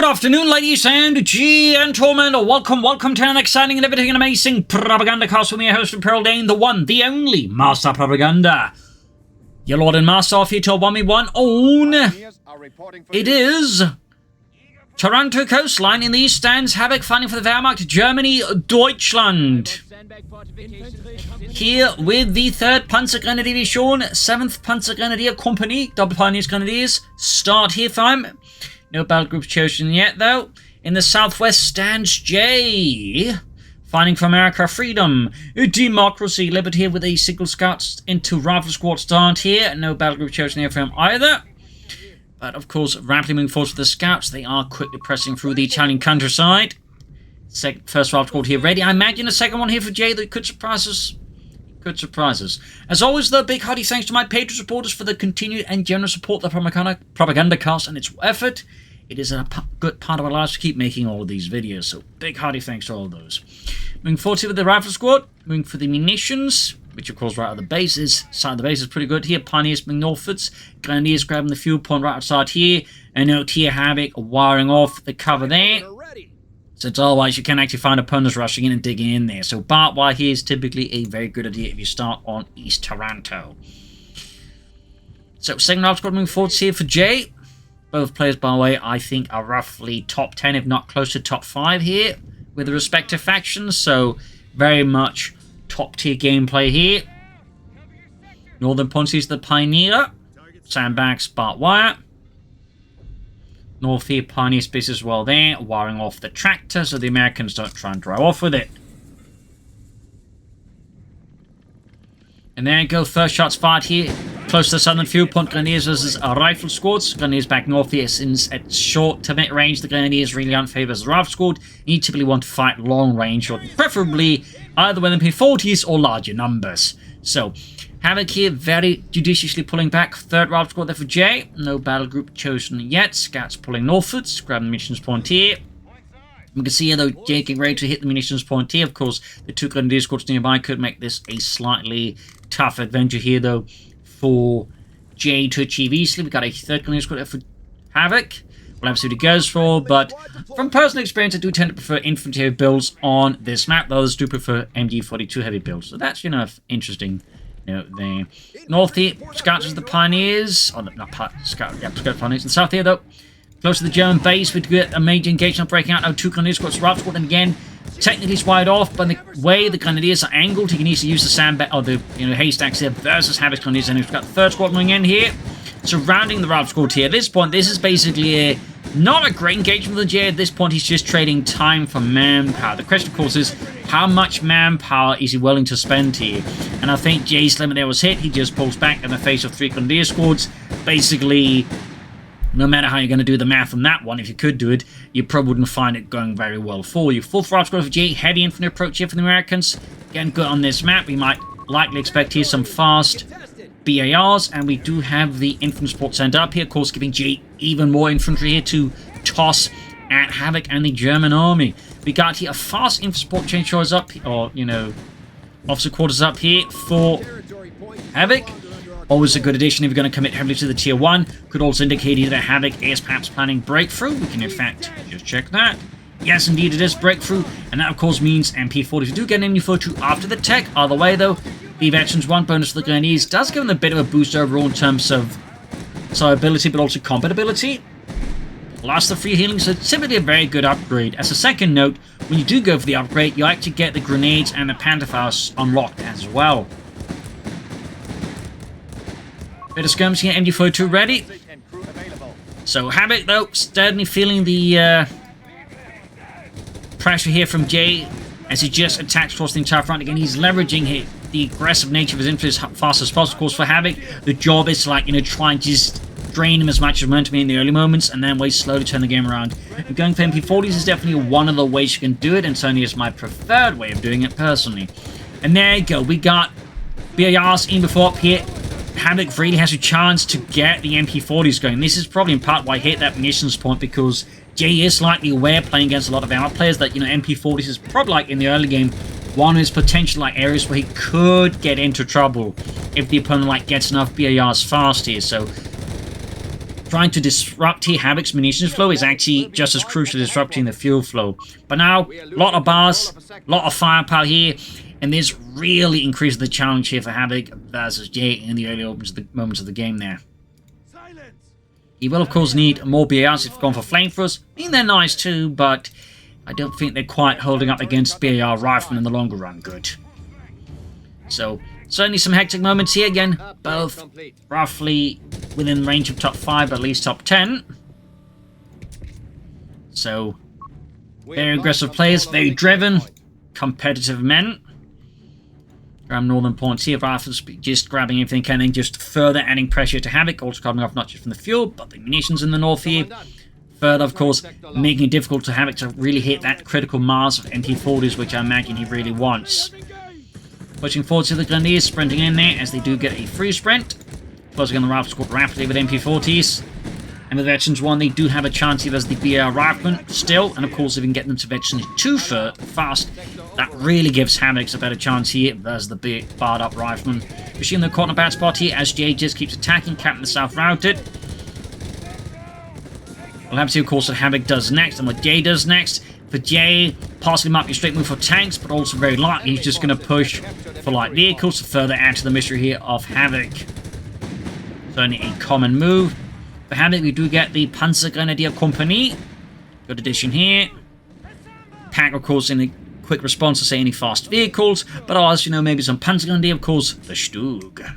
Good afternoon, ladies and gentlemen. Welcome to an exciting and everything amazing Propagandacast with me, host of Pearl Dane, the one, the only Master Propaganda. Your Lord and Master off here to 1v1 own. It is Taranto Coastline. In the east stands Havoc fighting for the Wehrmacht, Germany, Deutschland. Here with the 3rd Panzergrenadierdivision, 7th Panzergrenadier Company, Double Pioneers Grenadiers, start here for him. No battle groups chosen yet, though. In the southwest stands J, fighting for America, freedom, democracy, liberty with a single scout into rifle squad start here. No battle group chosen here for him either. But of course, rapidly moving forward with the scouts, they are quickly pressing through the Italian countryside. First rifle squad here ready. I imagine a second one here for J that could surprise us. As always, though, big hearty thanks to my Patreon supporters for the continued and generous support of the Propagandacast and its effort. It is a good part of our lives to keep making all of these videos, so big hearty thanks to all of those. Moving forward with the rifle squad, moving for the munitions, which of course right at the base is, side of the base is pretty good here. Pioneers moving northwards, Grenadiers grabbing the fuel point right outside here, and note here Havoc wiring off the cover there. Since otherwise you can actually find opponents rushing in and digging in there. So barbed wire here is typically a very good idea if you start on East Taranto. So second rifle squad moving forwards here for J. Both players, by the way, I think are roughly top 10, if not close to top 5 here with the respective factions. So very much top tier gameplay here. Northern Ponces, the Pioneer. Sandbags, barbed wire. North here, Pioneer space as well there, wiring off the tractor so the Americans don't try and drive off with it. And there you go, first shots fired here, close to the southern fuel point. Grenadiers versus rifle squads. Grenadiers back north here, since at short to mid range, the Grenadiers really aren't favored as a rifle squad. You typically want to fight long range, or preferably either with MP40s or larger numbers. So, Havoc here, very judiciously pulling back. Third rifle squad there for J. No battle group chosen yet. Scouts pulling northwards. Grabbing the munitions point here. We can see here, though, J getting ready to hit the munitions point here. Of course, the 2 Grenadier squads nearby could make this a slightly tough adventure here, though, for J to achieve easily. We got a 3rd Grenadier squad there for Havoc. We'll have to see what he goes for, but from personal experience, I do tend to prefer infantry heavy builds on this map. The others do prefer MG42 heavy builds. So that's, interesting. There. North here, scouts as the Pioneers. Oh, not scout Pioneers. In the south here, though, close to the German base, we get a major engagement breaking out. 2 Grenadier squads, rifle squad, and again, technically it's wide off, but the way the Grenadiers are angled, he can easily use the sandbag or the haystacks here versus Havoc Grenadiers. And we've got the 3rd squad moving in here, surrounding the rifle squad here. At this point, this is basically not a great engagement with the J. At this point, he's just trading time for manpower. The question, of course, is how much manpower is he willing to spend here? And I think J's limit there was hit. He just pulls back in the face of 3 Grenadier squads. Basically, no matter how you're going to do the math on that one, if you could do it, you probably wouldn't find it going very well for you. 4th rifle squad for J. Heavy infantry approach here for the Americans. Again, good on this map. We might likely expect here some fast BARs, and we do have the infantry support sent up here, of course, giving J even more infantry here to toss at Havoc and the German army. We got here a fast infantry support chain shows up, or, officer quarters up here for Havoc. Always a good addition if you're going to commit heavily to the tier 1. Could also indicate either that Havoc is perhaps planning breakthrough. We can, in fact, just check that. Yes, indeed, it is breakthrough, and that, of course, means MP40. If you do get an MP42 after the tech, either way, though, the Veterans 1 bonus for the Grenadiers does give them a bit of a boost overall in terms of survivability, but also compatibility. Last of 3 healing, so it's simply a very good upgrade. As a second note, when you do go for the upgrade, you actually get the grenades and the Pantherfaust unlocked as well. Bit of skirmishing here, MG42 ready. So Havoc, though, certainly feeling the pressure here from J as he just attacks towards the entire front. Again, he's leveraging the aggressive nature of his infantry as fast as possible. Of course, for Havoc, the job is to try and just drain him as much as momentum in the early moments, and then wait slowly turn the game around. And going for MP40s is definitely one of the ways you can do it, and certainly is my preferred way of doing it personally. And there you go, we got BARs in before up here. Havoc really has a chance to get the MP40s going. This is probably in part why I hit that munitions point, because J is slightly aware playing against a lot of our players that, MP40s is probably in the early game one of his potential areas where he could get into trouble if the opponent gets enough BARs fast here. So trying to disrupt here Havoc's munitions flow is actually just as crucial as disrupting the fuel flow. But now, a lot of bars, a lot of firepower here, and this really increases the challenge here for Havoc versus Jay in the early moments of the game there. He will, of course, need more BARs if gone for flamethrowers. I mean, they're nice too, but I don't think they're quite holding up against BAR riflemen in the longer run good. So, certainly some hectic moments here again, both roughly within range of top 5, at least top 10. So, very aggressive players, very driven, competitive men. Grab northern points here, rifles just grabbing everything can and just further adding pressure to Havoc, also coming off not just from the fuel, but the munitions in the north here. Further, of course, making it difficult to Havoc to really hit that critical mass of MP40s, which I imagine he really wants. Pushing forward to the Grenadiers, sprinting in there as they do get a free sprint. Closing on the rifle squad rapidly with MP40s. And with Veterans 1, they do have a chance here as the BR Riflemen still. And of course, if we can get them to Veterans 2 fast, that really gives Havoc a better chance here versus the barred up Riflemen. Machine the caught in a bad spot here as Jay just keeps attacking, Captain the South routed. We'll have to see, of course, what Havoc does next and what Jay does next. For Jay, possibly might be a straight move for tanks, but also very likely he's just going to push for light vehicles to further add to the mystery here of Havoc. Certainly a common move. For Havoc, we do get the Panzer Grenadier Company. Good addition here. Pack, of course, in a quick response to say any fast vehicles, but also, you know, maybe some Panzer Grenadier, of course, the Stug.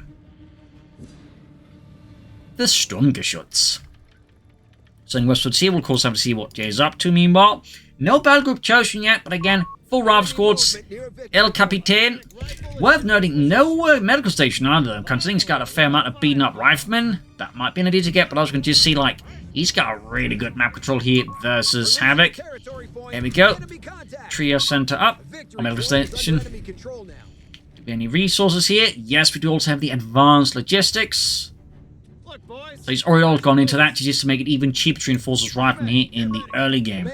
The Sturmgeschütz. So in westward here, we'll of course have to see what Jay's up to meanwhile. No battle group chosen yet, but again, full rifle squads. El Capitan. Worth noting, no medical station either, considering he's got a fair amount of beaten up riflemen. That might be an idea to get, but I was going to just see, like, he's got a really good map control here versus Havoc. There we go. Trio center up. Medical station. Do we have any resources here? Yes, we do also have the advanced logistics. So he's already gone into that just to make it even cheaper to reinforce his riflemen here in the early game.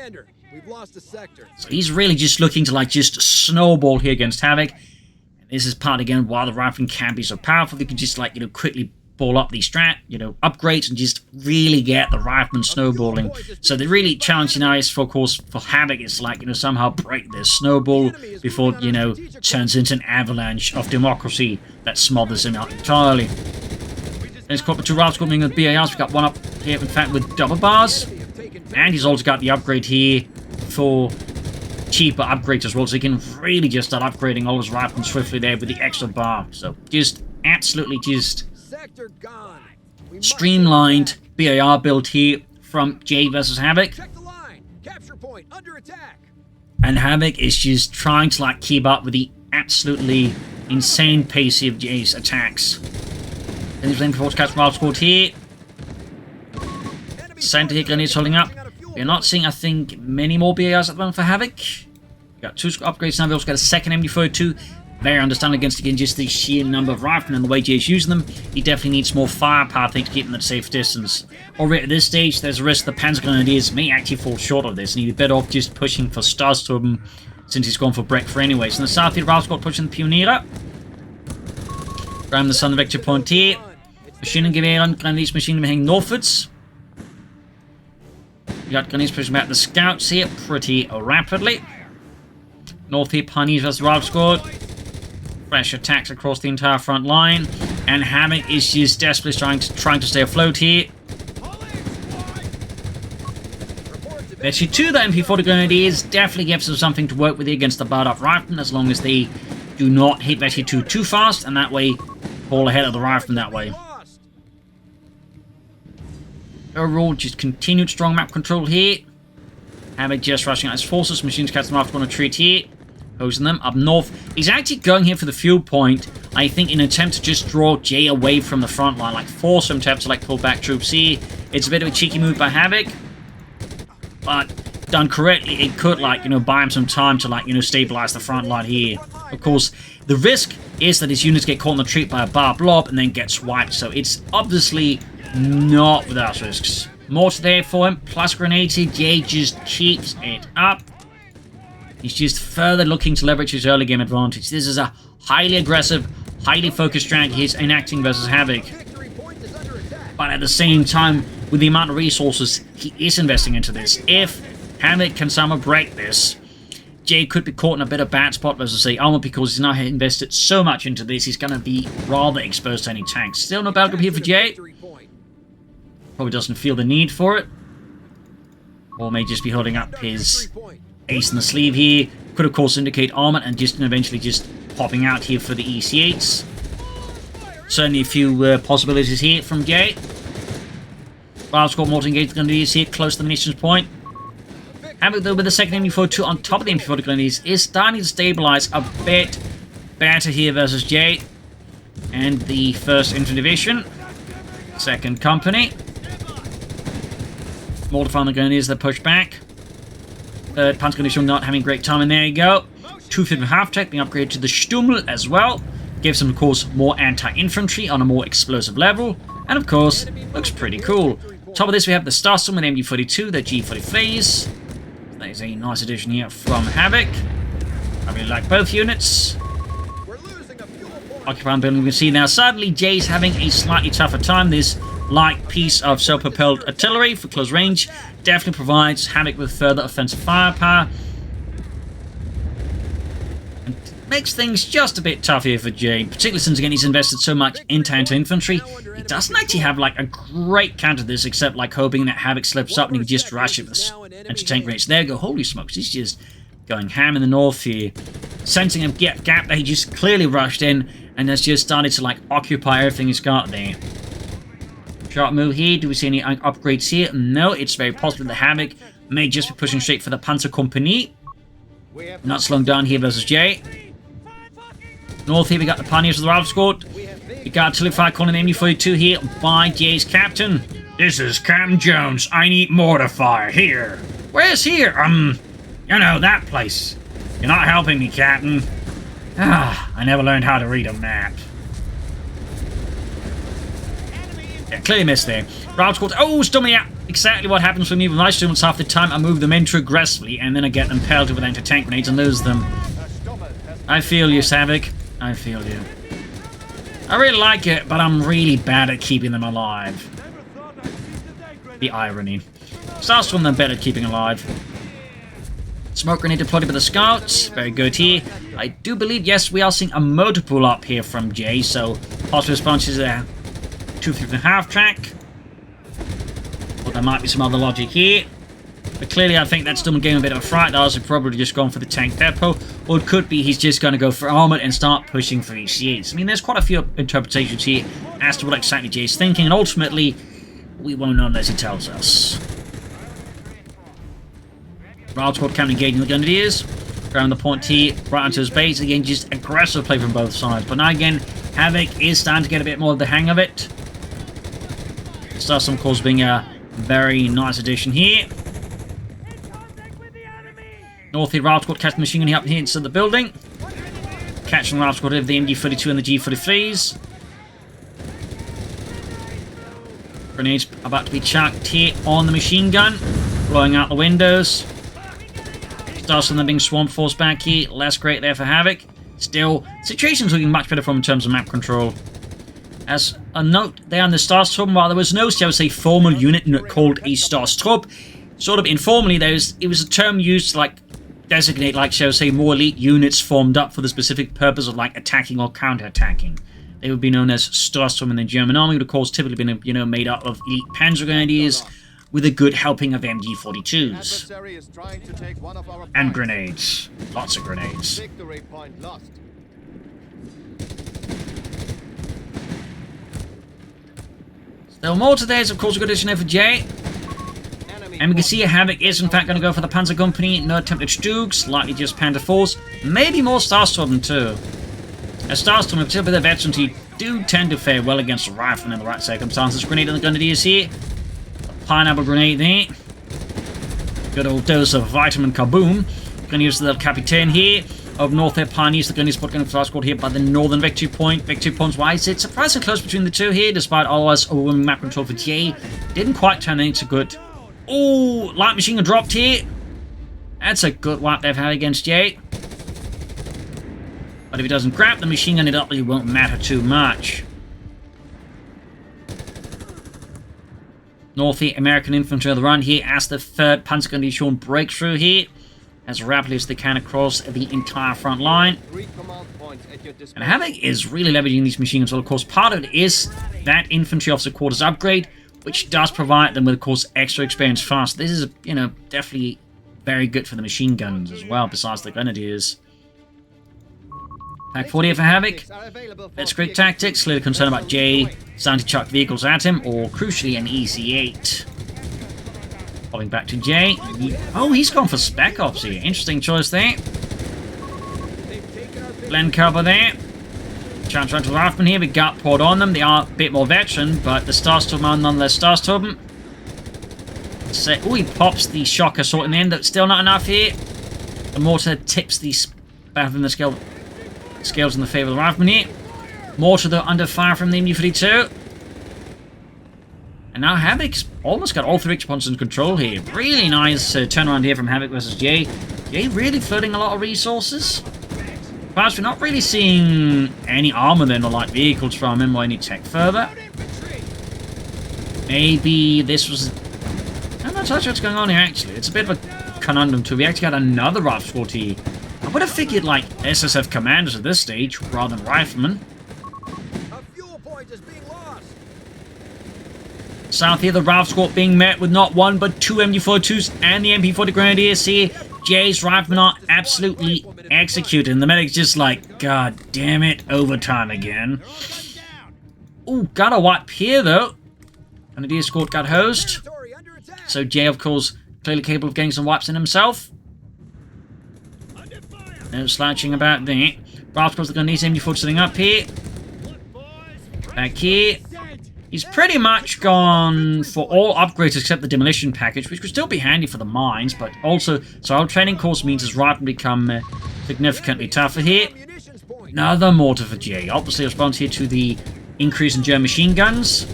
So he's really just looking to, like, just snowball here against Havoc. And this is part, again, why the rifleman can be so powerful. They can just, like, you know, quickly ball up these upgrades and just really get the rifleman snowballing. So the really challenging now is, for, of course, for Havoc is, like, you know, somehow break this snowball before, you know, turns into an avalanche of democracy that smothers him out entirely. There's caught with 2 rifles coming with BARs. We've got one up here, in fact, with double bars. And he's also got the upgrade here for cheaper upgrades as well, so he can really just start upgrading all his rifles swiftly there with the extra bar. So just absolutely just streamlined BAR build here from Jay versus Havoc. And Havoc is just trying to, like, keep up with the absolutely insane pace of Jay's attacks. And he's playing for catch rifle squad here. Center here, Grenadiers holding up. We're not seeing, I think, many more BARs at the moment for Havoc. We've got 2 upgrades now. We've also got a second MD42. Very understandable against, again, just the sheer number of riflemen and the way Jay's using them. He definitely needs more firepower, I think, to keep them at a safe distance. Already at this stage, there's a risk the Panzer Grenadiers may actually fall short of this, and he'd be better off just pushing for stars to him since he's gone for breakthrough anyway. So in the south here, rifle squad pushing the Pioneer. Grab the Southern Vector Point here. Machine and Gewehr and Grenadiers machine heading northwards. We got Grenadiers pushing back the scouts here pretty rapidly. North here, Pioneers versus rifle squad. Fresh attacks across the entire front line. And Havoc is just desperately trying to stay afloat here. Actually, 2 the MP40 Grenadiers definitely gives them something to work with here against the barred up riflemen, as long as they do not hit Vessi 2 too fast, and that way fall ahead of the riflemen that way. Overall, just continued strong map control here. Havoc just rushing out his forces. Machines catching them off on a retreat here. Posing them up north. He's actually going here for the fuel point, I think, in an attempt to just draw Jay away from the front line. Like, force him to have to, like, pull back troops here. It's a bit of a cheeky move by Havoc. But done correctly, it could, like, you know, buy him some time to, like, you know, stabilize the front line here. Of course, the risk is that his units get caught in the retreat by a bar blob and then get swiped. So it's obviously not without risks. Mortar there for him, plus grenades here. Jay just keeps it up. He's just further looking to leverage his early game advantage. This is a highly aggressive, highly focused strategy he's enacting versus Havoc. But at the same time, with the amount of resources he is investing into this. If Havoc can somehow break this, Jay could be caught in a bit of bad spot versus, say, Armor, because he's now invested so much into this, he's going to be rather exposed to any tanks. Still no battle group here for Jay. Probably doesn't feel the need for it. Or may just be holding up his ace in the sleeve here. Could, of course, indicate armor and just eventually just popping out here for the EC8s. Certainly a few possibilities here from Jay. Rifle squad mortar engaged grenadiers here, close to the munitions point. Havoc, though, with the second MP42 on top of the MP40 grenadiers, is starting to stabilize a bit better here versus Jay. And the 1st Infantry Division. 2nd Company. Mortar fire on the grenadiers, they push back. 3rd Panzer Division not having a great time, and there you go. 250 half-tech being upgraded to the Stummel as well. Gives them, of course, more anti-infantry on a more explosive level. And, of course, looks pretty cool. Top of this, we have the Starstorm with MG42, the G40 Phase. That is a nice addition here from Havoc. I really like both units. Occupying building, we can see now, suddenly Jay's having a slightly tougher time. This light piece of self-propelled artillery for close range definitely provides Havoc with further offensive firepower. And makes things just a bit tough here for Jay, particularly since, again, he's invested so much into anti-infantry. He doesn't actually have, like, a great counter to this, except, like, hoping that Havoc slips up and he can just rush it with anti-tank grenades. There you go. Holy smokes, he's just going ham in the north here. Sensing a gap that he just clearly rushed in and has just started to, like, occupy everything he's got there. Sharp move here. Do we see any upgrades here? No, it's very possible that Havoc may just be pushing straight for the Panzer Company. Not slowing down here versus Jay. North here, we got the Pioneers of the Rifle Squad. We got artillery fire calling the MU-42 here by Jay's captain. This is Captain Jones. I need mortar fire here. Where's here? You know, that place. You're not helping me, Captain. I never learned how to read a map. Yeah, clearly missed there. Rifle Squad. Oh, stomach out. Exactly what happens when me with my students half the time. I move them in too aggressively, and then I get them pelted with anti-tank grenades and lose them. I feel you, Havoc. I feel you. I really like it, but I'm really bad at keeping them alive. The irony. Starstorm, then better at keeping alive. Smoke grenade deployed by the scouts. Very good here. I do believe, yes, we are seeing a motor pull up here from Jay, so possible response is a 250 half-track. Or there might be some other logic here. But clearly, I think that's still getting a bit of a fright. Ours have probably just gone for the tank depot. Or it could be he's just going to go for armored and start pushing for EC8s. I mean, there's quite a few interpretations here as to what exactly Jay's thinking. And ultimately, we won't know unless he tells us. Rifle Squad can engaging the Grenadiers. Around the point here, right onto his base. Again, just aggressive play from both sides. But now again, Havoc is starting to get a bit more of the hang of it. Starstorm, of course, being a very nice addition here. North here, Rifle Squad catching the machine gun up here inside the building. Catching the Rifle Squad of the MG42 and the G40 Grenades about to be chucked here on the machine gun. Blowing out the windows. Starstorm then being swarm force back here. Less great there for Havoc. Still, situation's looking much better for him in terms of map control. As a note there on the Starstorm, while there was no, shall we say, formal unit called a Starstrupp, sort of informally, it was a term used to, like, designate, like, shall we say, more elite units formed up for the specific purpose of, like, attacking or counter-attacking. They would be known as Starstorm in the German army, would of course typically been, you know, made up of elite Panzer Grenadiers with a good helping of MG42s. And grenades. Lots of grenades. Still more to there is, of course, a good addition there for Jay. And we can see Havoc is, in fact, going to go for the Panzer Company. No attempt at Stugs, likely just Panther Force. Maybe more Starstorm, too. As Starstorm, particularly with the veterans, he do tend to fare well against the rifle in the right circumstances. Grenade on the Grenadiers here. A pineapple grenade there. Good old dose of vitamin kaboom. Going to use the little Capitan here of North Air Pioneers. The Grenadiers spot going to fly squad here by the northern victory point. Victory points wise. It's surprisingly close between the two here, despite otherwise overwhelming map control for Jay. Didn't quite turn into good. Oh, light machine gun dropped here. That's a good wipe they've had against Jay. But if he doesn't grab the machine gun, it obviously won't matter too much. North here, American infantry on the run here as the 3rd Panzergrenadier breaks through here as rapidly as they can across the entire front line. And Havoc is really leveraging these machine guns. Well, of course, part of it is that infantry officer quarters upgrade, which does provide them with, of course, extra experience fast. This is, you know, definitely very good for the machine guns as well, besides the grenadiers. Pack 40 for Havoc. Let's great tactics. Clearly concerned about Jay starting to chuck vehicles at him, or crucially an EC8. Popping back to Jay. Oh, he's gone for Spec Ops here. Interesting choice there. Blend cover there. Chance run to Rifleman here. We got poured on them. They are a bit more veteran, but the Starstorm are nonetheless Starstorm. Oh, he pops the shock assault in the end. That's still not enough here. The mortar tips the battling the scales in the favour of the Rifleman here. Mortar though under fire from the MU-52. And now Havoc's almost got all 3 victory points in control here. Really nice turnaround here from Havoc versus Jay. Jay really flooding a lot of resources. Perhaps we're not really seeing any armor then or light vehicles from him or any tech further. Maybe this was... I'm not sure what's going on here actually. It's a bit of a conundrum too. We actually got another rifle squad here. I would have figured like SSF commanders at this stage rather than riflemen. South here, the rifle squad being met with not 1 but 2 MG42s and the MP40 Grenadiers here. Jay's riflemen are absolutely executed. And the medic's just like, God damn it, overtime again. Ooh, got a wipe here though. Grenadier squad got hosed. So Jay, of course, clearly capable of getting some wipes in himself. No slouching about there. Ralph goes the Grenadiers MG4 sitting up here. Back here. He's pretty much gone for all upgrades except the demolition package, which would still be handy for the mines, but also, so our training course means his rifle become significantly tougher here. Another mortar for Jay. Obviously responds here to the increase in German machine guns.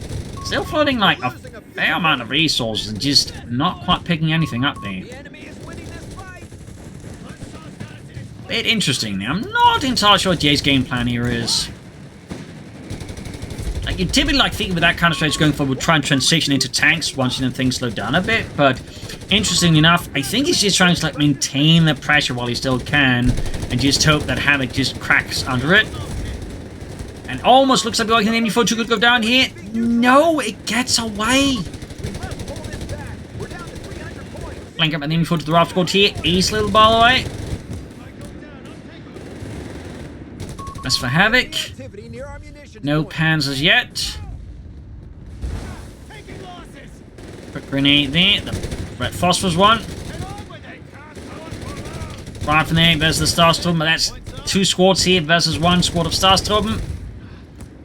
Still floating like a fair amount of resources and just not quite picking anything up there. Bit interesting there. I'm not entirely sure what Jay's game plan here is. Like, you typically think with that kind of strategy going forward, try and transition into tanks once things slow down a bit, but interestingly enough, I think he's just trying to maintain the pressure while he still can, and just hope that Havoc just cracks under it. And almost looks like the MU42 could go down here. No, it gets away. Flank up at the MU4 to the rifle squad here. Ace little ball away. That's for Havoc. No panzers yet. Quick grenade there. The red phosphorus one. Right from there versus the Starstorm, but that's 2 squads here versus 1 squad of Starstorm.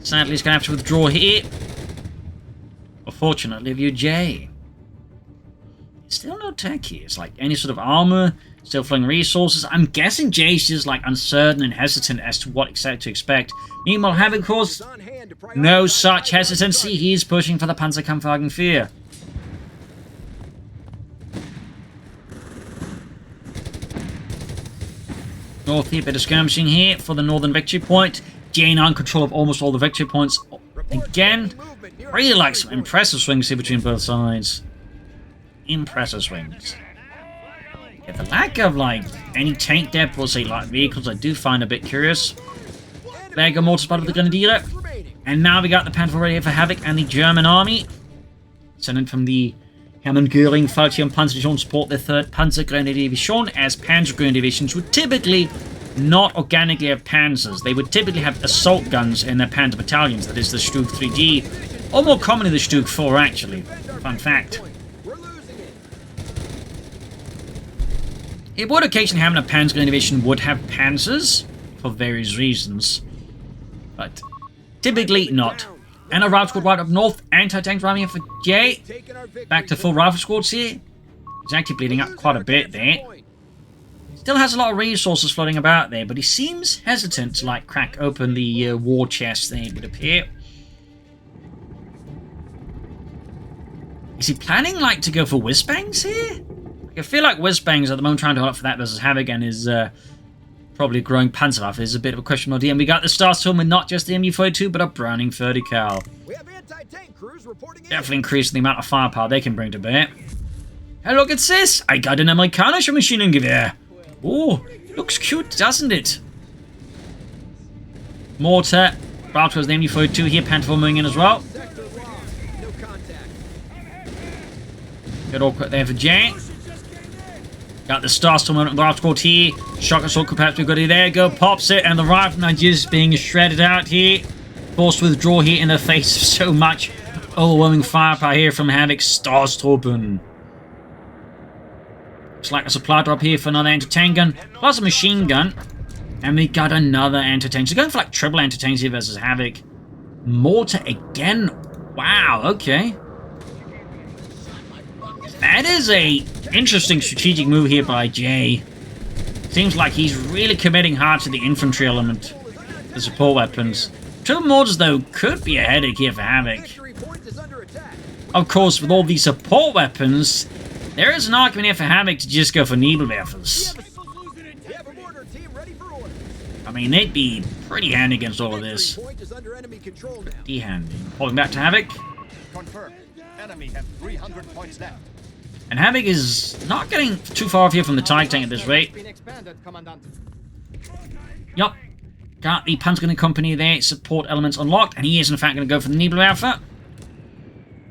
Sadly, he's going to have to withdraw here. Unfortunately, View J. Still no tech here. It's like any sort of armor, still flowing resources. I'm guessing Jay's just uncertain and hesitant as to what exactly to expect. Meanwhile, Havoc, of course, no such hesitancy. He's pushing for the Panzerkampfwagen 4. North here, bit of skirmishing here for the northern victory point. Jay now in control of almost all the victory points. Again, really like some impressive swings here between both sides. Impressive swings. Yeah, the lack of any tank depth or say light vehicles I do find a bit curious. There go mortar spot of the Grenadier. And now we got the Panther ready for Havoc and the German army. Sent in from the Hermann Göring Fallschirm Panzerdivision support the 3rd Panzer Grenadier Division, as Panzer Grenadier Divisions would typically not organically have panzers. They would typically have assault guns in their panzer battalions, that is the Stug 3D, or more commonly the Stug 4 actually. Fun fact. It would occasionally happen a Panzer Grenadier Division would have panzers, for various reasons, but typically not. And a rifle squad right up north, anti-tank driving here for Jay. Back to full rifle squads here. He's actually bleeding up quite a bit there. Still has a lot of resources floating about there, but he seems hesitant to crack open the war chest there, it would appear. Is he planning to go for whiz-bangs here? I feel like whiz-bangs at the moment trying to hold up for that versus Havoc and his probably growing Panzerwaffe is a bit of a question idea. And we got the Starstorm with not just the MU-42 but a Browning 30 cal. Definitely increasing the amount of firepower they can bring to bear. Hey, look, it's this! I got an amerikanische Maschinengewehr. Oh, looks cute, doesn't it? Mortar. Bravo was named for 2 here. Panther moving in as well. Good awkward there for Jay. Got the Starstorm on the Bravo here. Shock Assault could perhaps be good. There you go. Pops it. And the rifleman just being shredded out here. Forced withdraw here in the face of so much overwhelming firepower here from Havoc's Starstorm. Looks like a supply drop here for another anti-tank gun. Plus a machine gun. And we got another anti-tank. So going for like triple anti-tanks here versus Havoc. Mortar again. Wow, okay. That is a interesting strategic move here by Jay. Seems like he's really committing hard to the infantry element. The support weapons. Triple mortars, though, could be a headache here for Havoc. Of course, with all these support weapons, there is an argument here for Havoc to just go for Nebelwerfers. I mean, they'd be pretty handy against all of this. Pretty handy. Pulling back to Havoc. Confirmed. Enemy have 300 points left. And Havoc is not getting too far off here from the TIE tank at this rate. Yup. Got the Panzer Company there, support elements unlocked, and he is in fact going to go for the Nebelwerfer.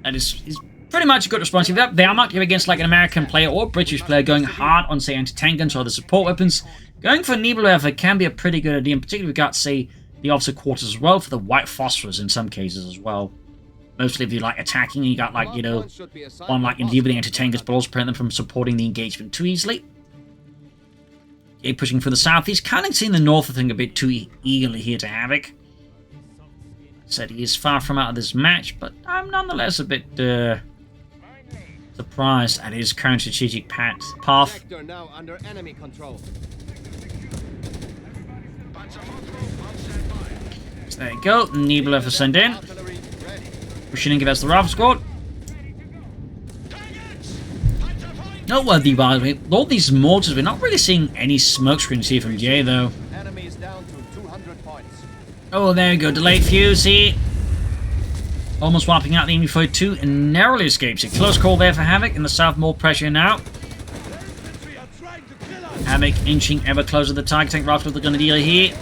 That is pretty much a good response. They are not here against like an American player or British player going hard on, say, anti-tank guns or other support weapons. Going for a Nebelwerfer can be a pretty good idea, in particular we've got, say, the officer quarters as well, for the white phosphorus in some cases as well. Mostly if you like attacking, you got like, you know, one like in deal with the anti-tankers, but also prevent them from supporting the engagement too easily. Okay, pushing for the south. He's kind of seeing the north, I think, a bit too eagerly here to Havoc. Said he is far from out of this match, but I'm nonetheless a bit surprised at his current strategic path. Now under enemy control. So there you go. Nebelwerfer sent in. Machining give us the rifle squad. Noteworthy, by the way, all these mortars, we're not really seeing any smoke screens here from Jay, though. Enemy is down to 200 points. Oh, there we go. Delayed fuse here. Almost wiping out the MU-42 and narrowly escapes it. Close call there for Havoc. In the south, more pressure now. Havoc inching ever closer to the target tank rifle with the Grenadier here.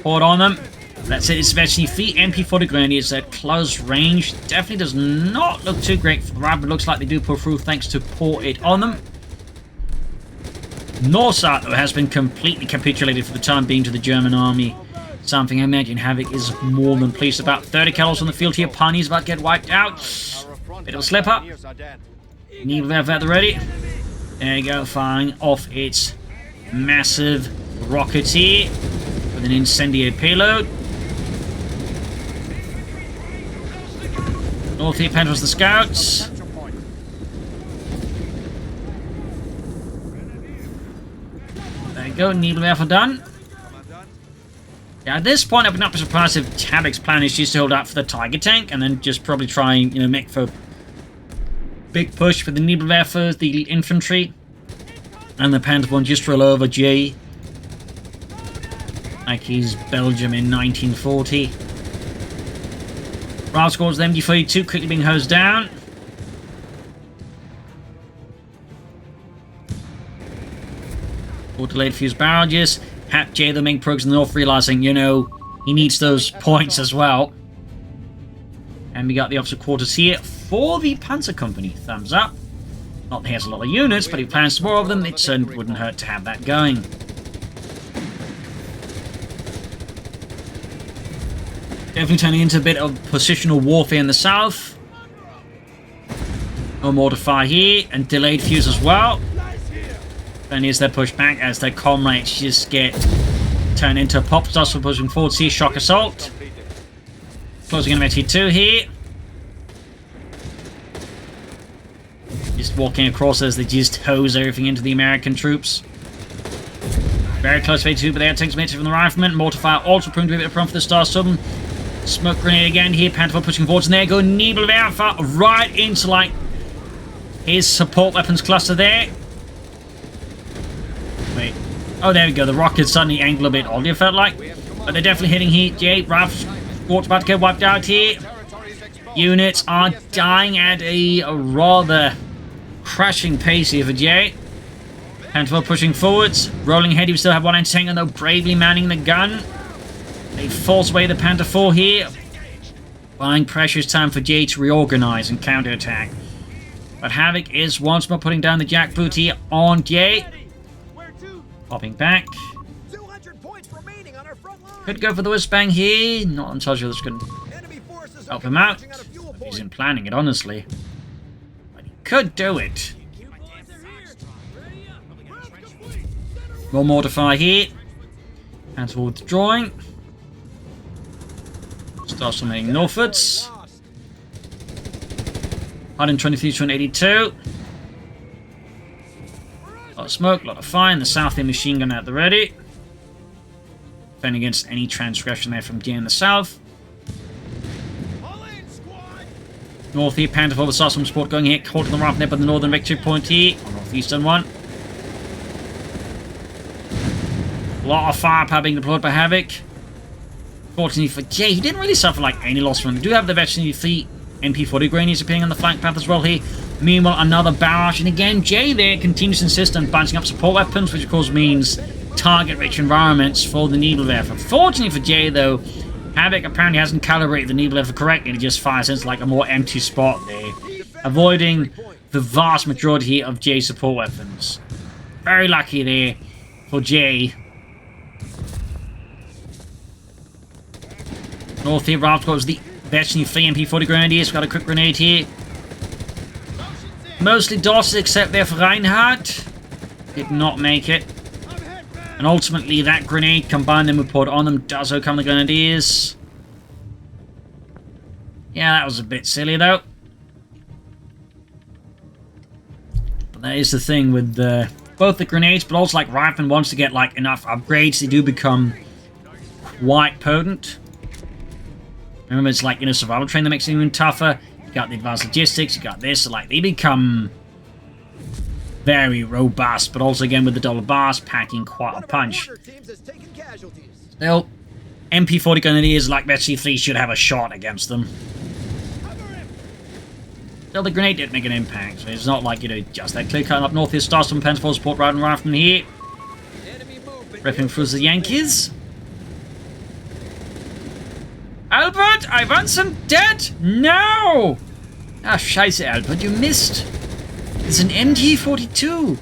Poured on them. That's it. It's especially the MP-40 Grenadiers at close range. Definitely does not look too great for the rifle, but looks like they do pull through thanks to pour it on them. Northside, though, has been completely capitulated for the time being to the German army. Something I imagine Havoc is more than pleased about. 30 calories on the field here. Pioneers about to get wiped out. Bit of a slip up. Nebelwerfer at the ready. There you go. Firing off its massive rocket here with an incendiary payload. North here penetrates the scouts. There you go, Nebelwerfer done. Yeah, at this point, I would not be surprised if Havoc's plan is just to hold out for the Tiger tank and then just probably try and, you know, make for a big push for the Nebelwerfer, the infantry, and the Panther one just roll over Jay. Like he's Belgium in 1940. Rifle scores the MD-42 quickly being hosed down. All delayed fuse barrages. Hat J, the main progress in the north, realizing, you know, he needs those points as well. And we got the officer quarters here for the Panzer Company. Thumbs up. Not that he has a lot of units, but he plans more of them. It certainly wouldn't hurt to have that going. Definitely turning into a bit of positional warfare in the south. No mortar fire here, and delayed fuse as well. Then here's their pushback as their comrades just get turned into pop stars for pushing forward. See, shock assault. Closing in MT2 here. Just walking across as they just hose everything into the American troops. Very close to MT2, but they had takes from the rifleman. Mortar fire also proving to be a bit of a problem for the Starstorm. Smoke grenade again here. Panther pushing forwards, and there go Nebelwerfer right into like his support weapons cluster there. Wait. Oh, there we go. The rockets suddenly angle a bit oddly, it felt like. But they're definitely hitting here. Jay, rifle squad's about to get wiped out here. units are dying at a rather crashing pace here for Jay. Panther pushing forwards, rolling ahead. We still have one anti-tank, though bravely manning the gun. They force away the Panther 4 here. Buying precious time for Jay to reorganize and counterattack. But Havoc is once more putting down the jackboot here on Jay. Popping back. Could go for the whiz bang here. Not entirely sure this could help him out. He isn't planning it, honestly. But he could do it. More mortify here. And withdrawing. Starts moving northwards. 123 to 182. A lot of smoke, a lot of fire. And the south end machine gun at the ready. Defending against any transgression there from Jay in the south. North here, Panther 4 with starts some support going here. Caught in the ramp there by the northern victory point here. On northeastern one. A lot of firepower being deployed by Havoc. Fortunately for Jay, he didn't really suffer like any loss from him. We do have the veteran fleet MP40 Grannies appearing on the flank path as well here. Meanwhile, another barrage. And again, Jay there continues to insist on bunching up support weapons, which of course means target-rich environments for the Needlewerfer. Fortunately for Jay, though, Havoc apparently hasn't calibrated the Needlewerfer correctly. It just fires into like a more empty spot there, avoiding the vast majority of Jay's support weapons. Very lucky there for Jay. North here, Ralph was the veteran free MP40 Grenadiers. Got a quick grenade here. Mostly dodged except there for Reinhardt. Did not make it. And ultimately, that grenade combined them with poured on them does overcome the Grenadiers. Yeah, that was a bit silly though. But that is the thing with both the grenades, but also like Rifleman wants to get like enough upgrades. They do become quite potent. Remember, it's like, you know, survival train that makes it even tougher. You got the advanced logistics, you got this, so like they become very robust, but also again with the double bars packing quite a punch. Still, MP40 Grenadiers like Betsy 3 should have a shot against them. Still, the grenade did make an impact, so it's not like, you know, just that clear cut up north here. Starts from Panther 4 support right and right from here. Ripping through the Yankees. Albert, I want some dead! No! Ah, scheiße, Albert, you missed. It's an MG42.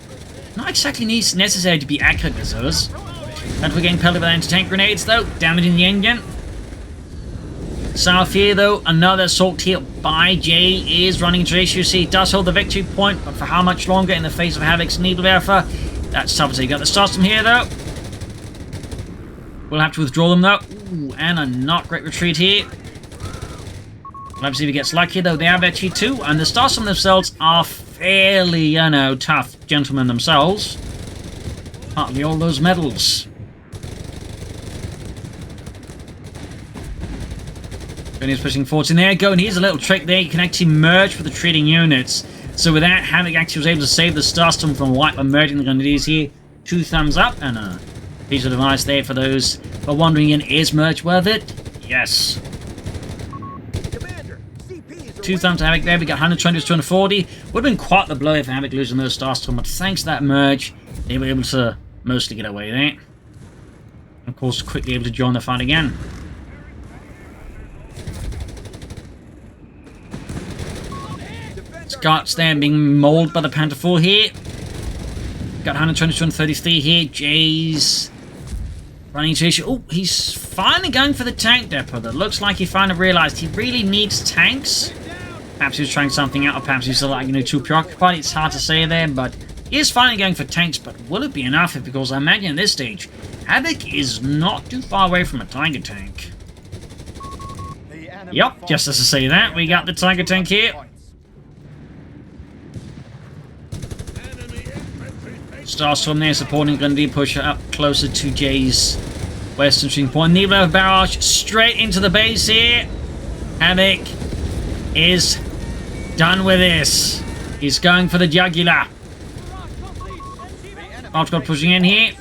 Not exactly necessary to be accurate with those. And we're getting pelted with anti-tank grenades, though, damaging the engine. South here, though, another assault here by Jay is running into issues here. He does hold the victory point, but for how much longer in the face of Havoc's Needlewerfer? That's tough to say. You got the stars from here, though. We'll have to withdraw them, though. Ooh, and a not great retreat here. Let's see if he gets lucky, though. They have actually two, and the stars from themselves are fairly, you know, tough gentlemen themselves. Partly all those medals. And he's pushing forward in there. Go, and here's a little trick there. You can actually merge with the trading units. So with that, Havoc actually was able to save the Starstorm from white by merging the Grenadiers here. 2 thumbs up, and a piece of advice there for those who are wondering, is merge worth it? Yes. 2 thumbs to Havoc there. We got 120 to 240. Would have been quite the blow if Havoc losing those Starstorm, but thanks to that merge, they were able to mostly get away there. And of course, quickly able to join the fight again. Scots there being mauled by the Panther 4 here. Got 120 to 133 here. Jay's running into issue. Oh, he's finally going for the tank depot. That looks like he finally realized he really needs tanks. Perhaps he was trying something out, or perhaps he's still, like, you know, too preoccupied. It's hard to say there, but he is finally going for tanks. But will it be enough? Because I imagine at this stage, Havoc is not too far away from a Tiger tank. Yep, just as I say that, we got the Tiger tank here. Starstorm there supporting Grenadier pusher up closer to Jay's western shooting point. Needlewerfer barrage straight into the base here. Havoc is done with this. He's going for the jugular. Outcott pushing in here.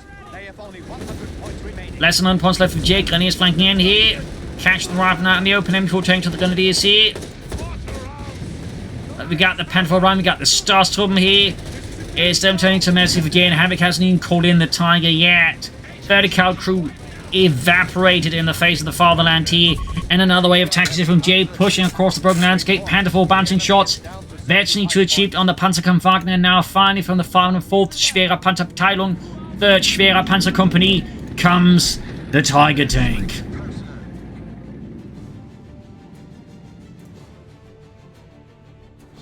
Less than 1 points left for Jay. Grenadiers flanking in here. Catch the rifle out in the open. M4 tank to the Grenadiers here. We got the Panther Run, we got the Starstorm here. It's them turning to Massive again. Havoc hasn't even called in the Tiger yet. Vertical crew evaporated in the face of the fatherland here. And another wave of tactics from Jay pushing across the broken landscape. Panther bouncing shots. Virtually to achieved on the Panzerkampf Wagner. Now finally from the 4th Schwerer Panzerabteilung, 3rd Schwerer Panzer Company comes the Tiger tank.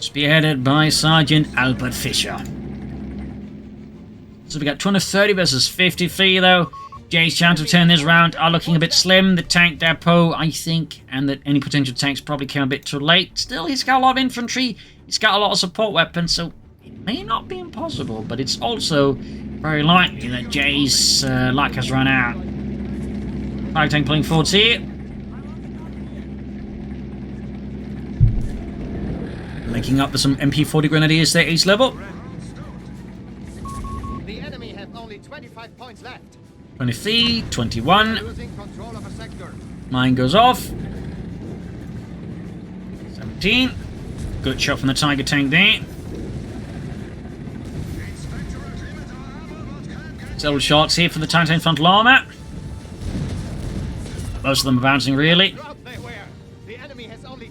Spearheaded by Sergeant Albert Fischer. So we got 230 versus 53 though. Jay's chance to turn this round are looking a bit slim. The tank depot, I think, and that any potential tanks probably came a bit too late. Still, he's got a lot of infantry. He's got a lot of support weapons, so it may not be impossible, but it's also very likely that Jay's luck has run out. Fire tank pulling forwards here. Linking up with some MP40 Grenadiers there, each level. The enemy have only 25 points left. 23, 21. Losing control of a sector. Mine goes off. 17. Good shot from the Tiger tank there. Several shots here for the Titan frontal armor. Most of them are bouncing really.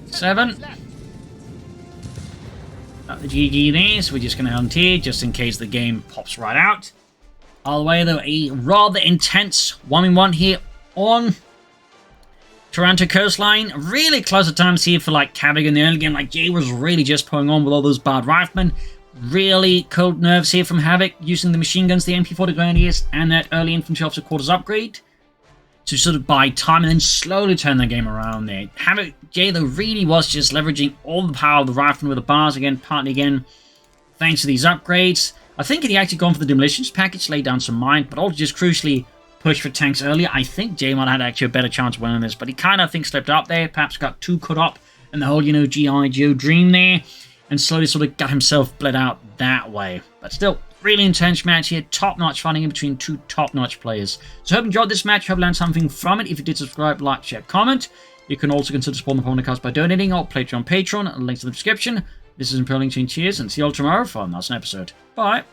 7. Got the GG there, so we're just going to hunt here just in case the game pops right out. All the way though, a rather intense 1v1 here on Taranto Coastline. Really close at times here for like Havoc in the early game. Like Jay was really just pulling on with all those bad riflemen. Really cold nerves here from Havoc using the machine guns, the MP40 Grenadiers, and that early infantry officer quarters upgrade to sort of buy time and then slowly turn the game around there. Havoc, Jay though really was just leveraging all the power of the riflemen with the bars again, partly again thanks to these upgrades. I think had he actually gone for the demolitions package, laid down some mine, but also just crucially pushed for tanks earlier, I think Jay might have had actually a better chance of winning this, but he kind of, I think, slipped up there, perhaps got too caught up in the whole, you know, G.I. Joe dream there, and slowly sort of got himself bled out that way. But still, really intense match here, top-notch fighting in between two top-notch players. So I hope you enjoyed this match, hope you learned something from it. If you did, subscribe, like, share, comment. You can also consider supporting the Propagandacaster by donating or Patreon, links in the description. This is Imperial Link. Cheers, and see you all tomorrow for another episode. Bye.